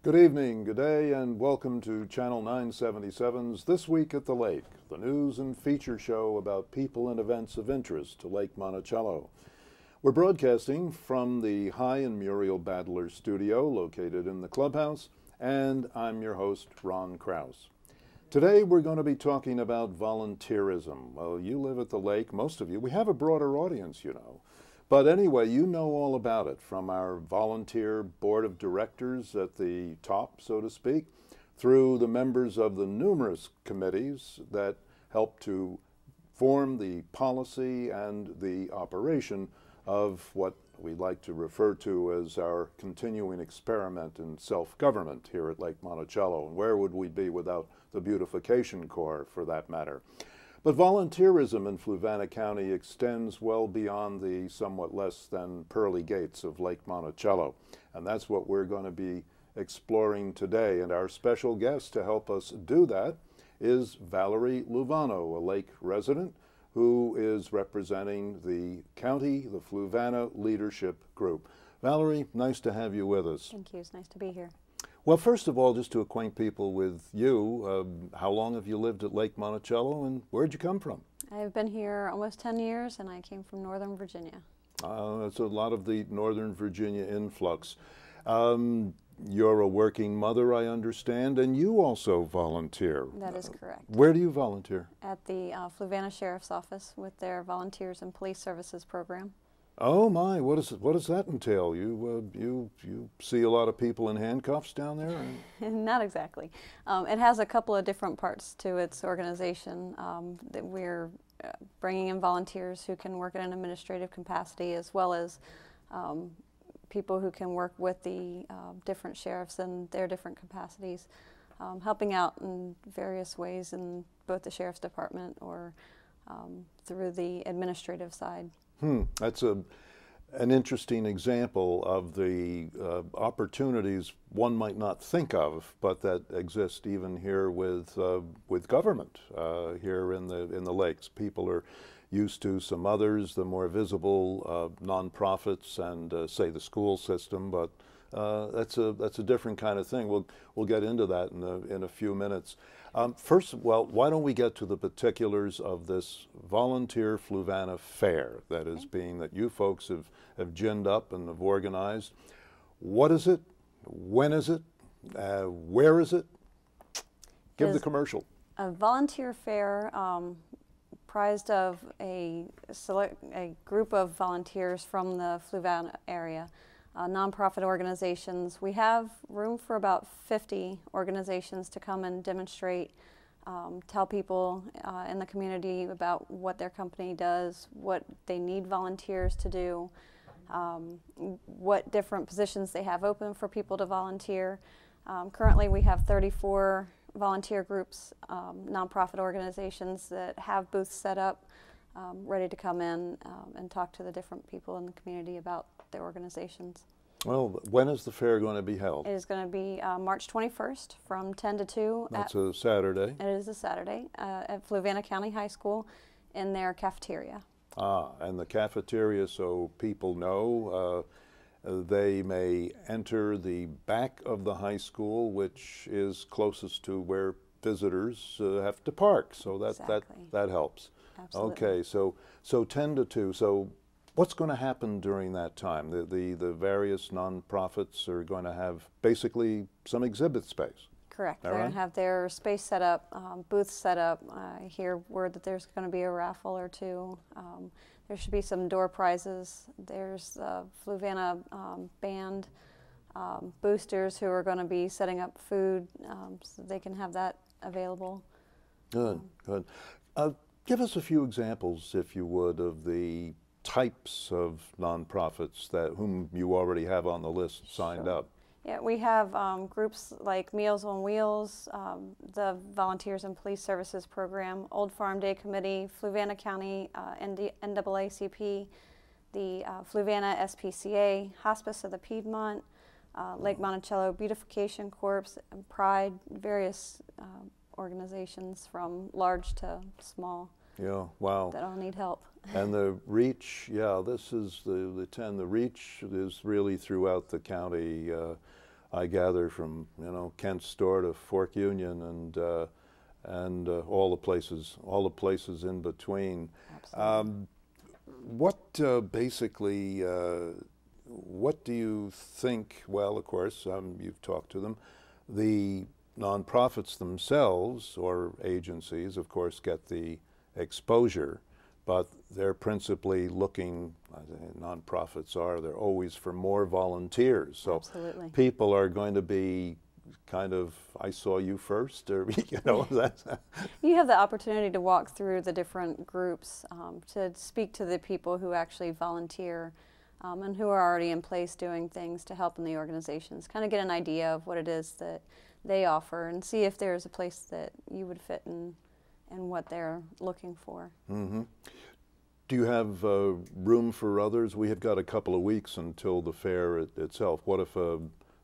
Good evening, good day, and welcome to Channel 977's This Week at the Lake, the news and feature show about people and events of interest to Lake Monticello. We're broadcasting from the High and Muriel Badler studio located in the clubhouse, and I'm your host, Ron Krause. Today we're going to be talking about volunteerism. Well, you live at the lake, most of you. We have a broader audience, you know. But anyway, you know all about it from our volunteer board of directors at the top, so to speak, through the members of the numerous committees that help to form the policy and the operation of what we like to refer to as our continuing experiment in self-government here at Lake Monticello. And where would we be without the Beautification Corps, for that matter? But volunteerism in Fluvanna County extends well beyond the somewhat less than pearly gates of Lake Monticello. And that's what we're going to be exploring today. And our special guest to help us do that is Valerie Luvano, a lake resident who is representing the county, the Fluvanna Leadership Group. Valerie, nice to have you with us. Thank you. It's nice to be here. Well, first of all, just to acquaint people with you, how long have you lived at Lake Monticello and where'd you come from? I've been here almost 10 years and I came from Northern Virginia. That's a lot of the Northern Virginia influx. You're a working mother, I understand, and you also volunteer. That is correct. Where do you volunteer? At the Fluvanna Sheriff's Office with their Volunteers and Police Services program. Oh my! What does that entail? You see a lot of people in handcuffs down there? Not exactly. It has a couple of different parts to its organization. That we're bringing in volunteers who can work in an administrative capacity, as well as people who can work with the different sheriffs in their different capacities, helping out in various ways in both the sheriff's department or through the administrative side. That's an interesting example of the opportunities one might not think of, but that exist even here with government here in the lakes. People are used to some others, the more visible nonprofits and say the school system, but that's a different kind of thing. We'll get into that in a few minutes. First, well, why don't we get to the particulars of this volunteer Fluvanna fair that is that you folks have ginned up and have organized. What is it? When is it? Where is it? Give the commercial. A volunteer fair comprised of a group of volunteers from the Fluvanna area. Nonprofit organizations. We have room for about 50 organizations to come and demonstrate, tell people in the community about what their company does, what they need volunteers to do, what different positions they have open for people to volunteer. Currently we have 34 volunteer groups, nonprofit organizations that have booths set up, ready to come in and talk to the different people in the community about their organizations. Well, when is the fair going to be held? It is going to be March 21st from 10 to 2. That's a Saturday. It is a Saturday at Fluvanna County High School in their cafeteria. And the cafeteria, so people know, they may enter the back of the high school, which is closest to where visitors have to park. So that helps. Absolutely. Okay, so 10 to 2. So what's going to happen during that time? The various nonprofits are going to have basically some exhibit space. Correct. They're going to have their space set up, booths set up. I hear word that there's going to be a raffle or two. There should be some door prizes. There's Fluvanna band boosters who are going to be setting up food so they can have that available. Good, good. Give us a few examples, if you would, of the types of nonprofits whom you already have on the list signed up. Yeah, we have groups like Meals on Wheels, the Volunteers and Police Services Program, Old Farm Day Committee, Fluvanna County NAACP, the Fluvanna SPCA, Hospice of the Piedmont, Lake Monticello Beautification Corps, and Pride, various organizations from large to small. Yeah, wow. That all need help. And the reach, yeah, this is the 10. The reach is really throughout the county. I gather, from Kent's Store to Fork Union and all the places in between. Absolutely. What basically, what do you think? Well, of course, you've talked to them. The nonprofits themselves or agencies, of course, get the exposure, but they're principally looking, nonprofits are, they're always for more volunteers. So Absolutely. people are going to be kind of, I saw you first, or, that's. You have the opportunity to walk through the different groups, to speak to the people who actually volunteer and who are already in place doing things to help in the organizations, kind of get an idea of what it is that they offer and see if there's a place that you would fit in and what they're looking for. Mm-hmm. Do you have room for others? We have got a couple of weeks until the fair itself. What if a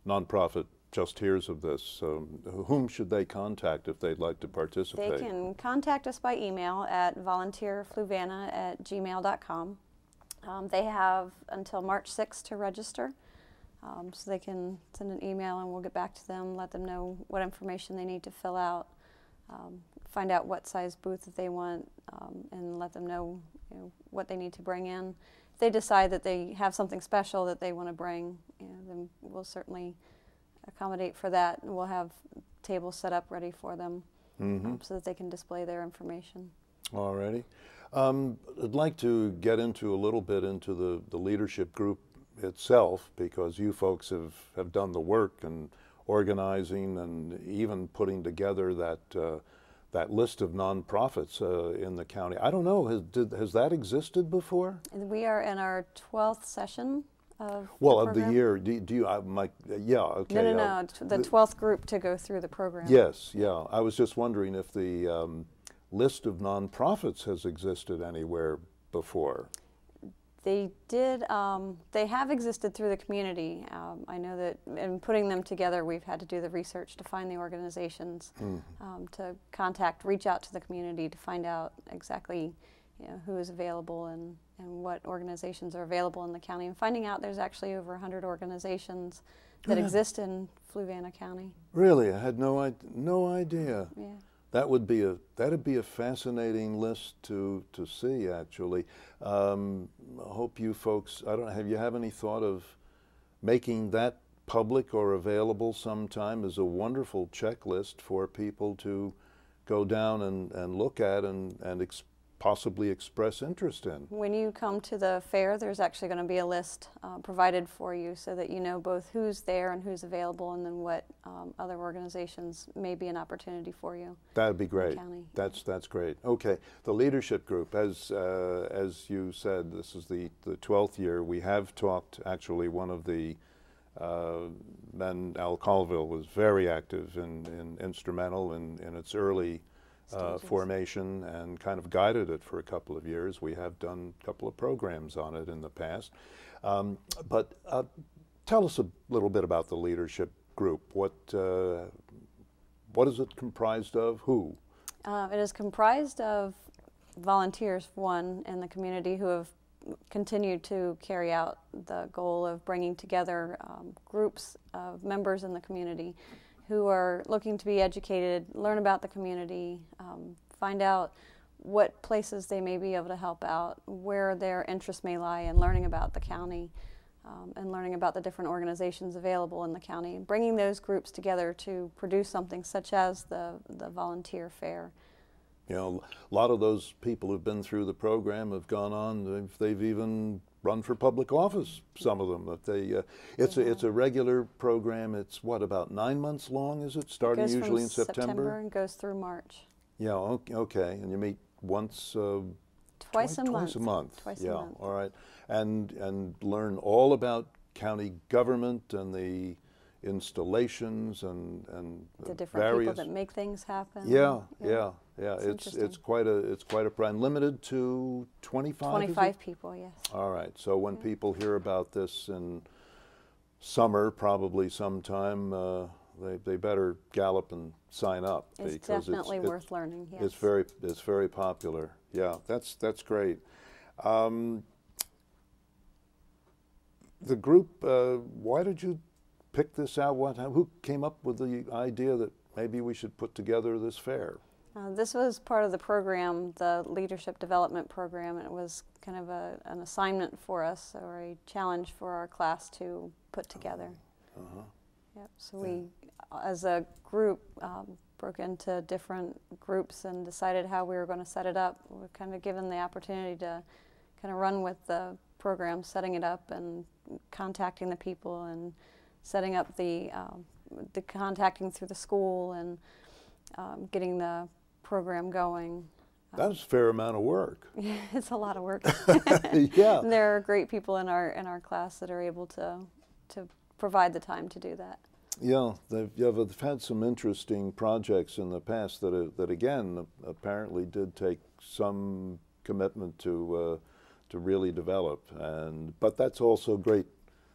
nonprofit just hears of this? Whom should they contact if they'd like to participate? They can contact us by email at volunteerfluvanna@gmail.com. They have until March 6th to register, so they can send an email and we'll get back to them, let them know what information they need to fill out, find out what size booth that they want, and let them know, what they need to bring in. If they decide that they have something special that they want to bring, then we'll certainly accommodate for that, and we'll have tables set up ready for them so that they can display their information. All righty. I'd like to get into a little bit into the leadership group itself, because you folks have done the work and organizing and even putting together that list of nonprofits in the county. I don't know, has that existed before? And we are in our 12th session of the year. Do you? Yeah. Okay. No. The 12th group to go through the program. Yes. Yeah. I was just wondering if the list of nonprofits has existed anywhere before. They did. They have existed through the community. I know that in putting them together, we've had to do the research to find the organizations, to reach out to the community to find out exactly, who is available and what organizations are available in the county. And finding out there's actually over 100 organizations that exist in Fluvanna County. Really, I had no idea. Yeah. That'd be a fascinating list to see, actually. I hope you folks, I don't know, have you any thought of making that public or available sometime? As a wonderful checklist for people to go down and look at and possibly express interest in. When you come to the fair, there's actually going to be a list provided for you so that you know both who's there and who's available, and then what other organizations may be an opportunity for you. That'd be great. That's great. Okay, the leadership group, as you said, this is the 12th year. We have talked. Actually, one of the men, Al Colville, was very active and instrumental in its early formation and kind of guided it for a couple of years. We have done a couple of programs on it in the past. But tell us a little bit about the leadership group. What is it comprised of? Who? It is comprised of volunteers, one, in the community who have continued to carry out the goal of bringing together groups of members in the community who are looking to be educated, learn about the community, find out what places they may be able to help out, where their interests may lie in learning about the county, and learning about the different organizations available in the county, and bringing those groups together to produce something such as the volunteer fair. A lot of those people who've been through the program have gone on, they've even run for public office, some of them. It's a regular program. It's what, about 9 months long, is it? Starting usually in September? And goes through March. Yeah, okay. And you meet once, twice a month. Twice a month. Twice a month. All right. And learn all about county government and the installations and the different people that make things happen. Yeah. It's quite a program. Limited to 25. 25 people, yes. All right. So when people hear about this in summer, probably sometime, they better gallop and sign up. It's definitely worth learning. Yes. It's very popular. Yeah, that's great. The group. Why did you picked this out? Who came up with the idea that maybe we should put together this fair? This was part of the program, the Leadership Development Program. It was kind of an assignment for us, or a challenge for our class to put together. Yep. So we, as a group, broke into different groups and decided how we were going to set it up. We were kind of given the opportunity to kind of run with the program, setting it up and contacting the people and setting up the contacting through the school and getting the program going. That's a fair amount of work. It's a lot of work. Yeah. There are great people in our class that are able to provide the time to do that. Yeah, they've had some interesting projects in the past that again apparently did take some commitment to really develop, but that's also great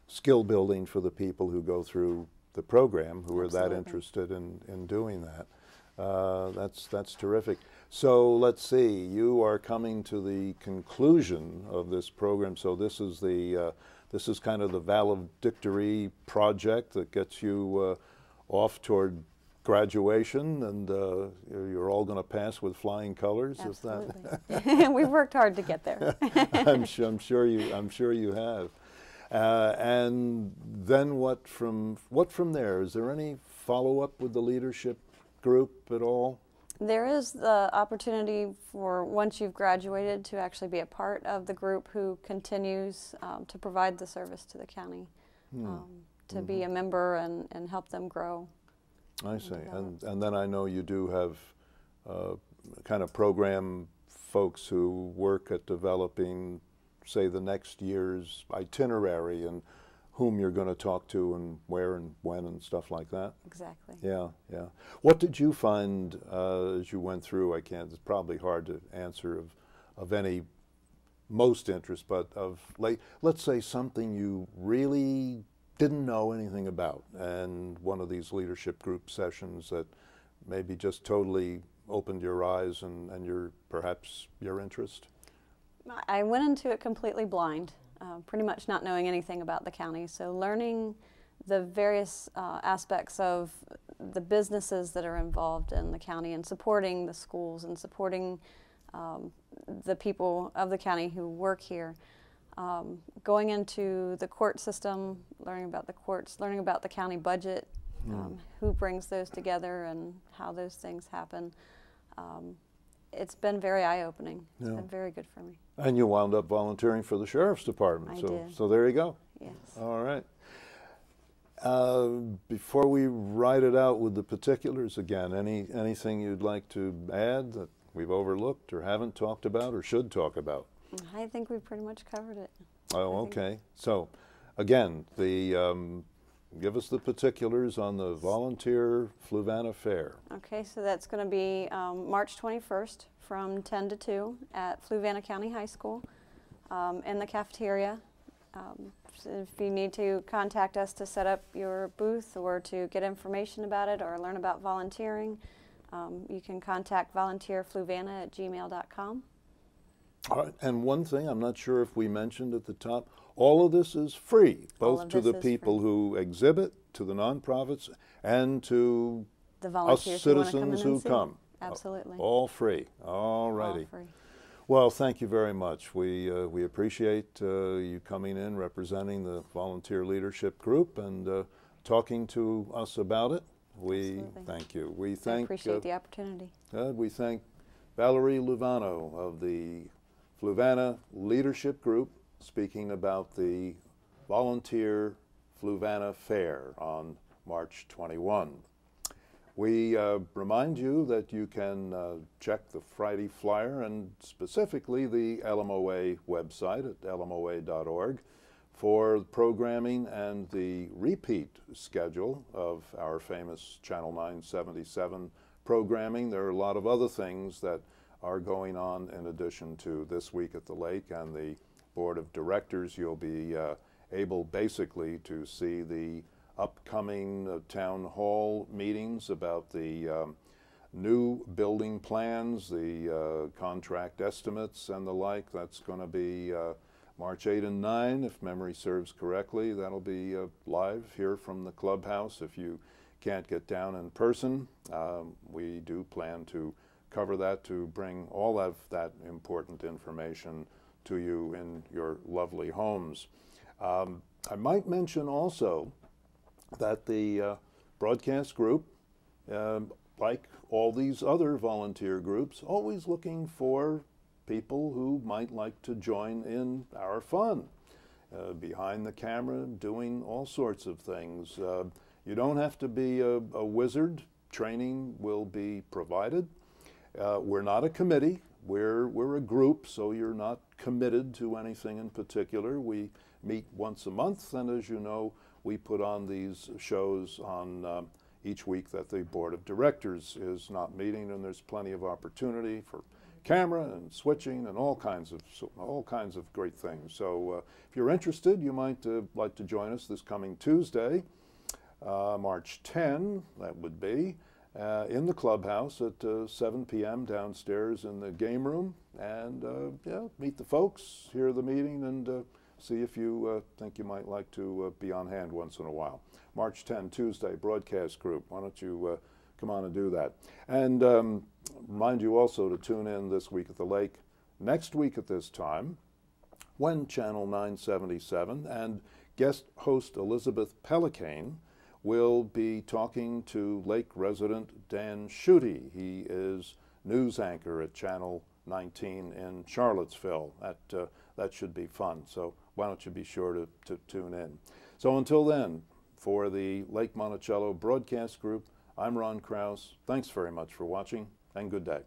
skill building for the people who go through the program, who are that interested in doing that. That's terrific. So let's see, you are coming to the conclusion of this program. So this is kind of the valedictory project that gets you off toward graduation, and you're all going to pass with flying colors. Absolutely. We've worked hard to get there. I'm sure you have. And then what from there? Is there any follow-up with the leadership group at all? There is the opportunity for, once you've graduated, to actually be a part of the group who continues to provide the service to the county, to be a member and help them grow. I see. And then I know you do have kind of program folks who work at developing, say, the next year's itinerary and whom you're going to talk to and where and when and stuff like that. Exactly. Yeah, yeah. What did you find as you went through? It's probably hard to answer of any most interest, but of, like, let's say something you really didn't know anything about, and one of these leadership group sessions that maybe just totally opened your eyes and perhaps your interest? I went into it completely blind, pretty much not knowing anything about the county. So learning the various aspects of the businesses that are involved in the county and supporting the schools and supporting the people of the county who work here. Going into the court system, learning about the courts, learning about the county budget, who brings those together and how those things happen. It's been very eye-opening. It's been very good for me. And you wound up volunteering for the Sheriff's Department. I did. So there you go. Yes. All right. Before we write it out with the particulars again, anything you'd like to add that we've overlooked or haven't talked about or should talk about? I think we've pretty much covered it. Oh, okay. So, again, give us the particulars on the Volunteer Fluvanna Fair. Okay, so that's going to be March 21st from 10 to 2 at Fluvanna County High School in the cafeteria. So if you need to contact us to set up your booth or to get information about it or learn about volunteering, you can contact volunteerfluvanna@gmail.com. All right, and one thing I'm not sure if we mentioned at the top, all of this is free, both to the people who exhibit, to the nonprofits, and to the volunteers us citizens who come. Absolutely. All free. All righty. All free. Well, thank you very much. We appreciate you coming in, representing the Volunteer Leadership Group, and talking to us about it. We thank you. We thank. I appreciate the opportunity. We thank Valerie Luvano of the Fluvanna Leadership Group, speaking about the Volunteer Fluvanna Fair on March 21. We remind you that you can check the Friday flyer and specifically the LMOA website at lmoa.org for programming and the repeat schedule of our famous Channel 977 programming. There are a lot of other things that are going on in addition to This Week at the Lake and the Board of Directors. You'll be able basically to see the upcoming town hall meetings about the new building plans, the contract estimates and the like. That's going to be March 8 and 9, if memory serves correctly. That'll be live here from the clubhouse. If you can't get down in person, we do plan to cover that, to bring all of that important information to you in your lovely homes. I might mention also that the broadcast group, like all these other volunteer groups, always looking for people who might like to join in our fun. Behind the camera, doing all sorts of things. You don't have to be a wizard. Training will be provided. We're not a committee. We're a group, so you're not committed to anything in particular. We meet once a month, and as you know, we put on these shows on each week that the board of directors is not meeting, and there's plenty of opportunity for camera and switching and all kinds of great things. So if you're interested, you might like to join us this coming Tuesday, March 10, that would be, in the clubhouse at 7 p.m. downstairs in the game room, and yeah, meet the folks, hear the meeting, and see if you think you might like to be on hand once in a while. March 10, Tuesday, broadcast group. Why don't you come on and do that? And remind you also to tune in this week at the lake, next week at this time, when Channel 977 and guest host Elizabeth Pelicane will be talking to Lake resident Dan Schutte. He is news anchor at Channel 19 in Charlottesville. That should be fun, so why don't you be sure to tune in. So until then, for the Lake Monticello Broadcast Group, I'm Ron Krause. Thanks very much for watching, and good day.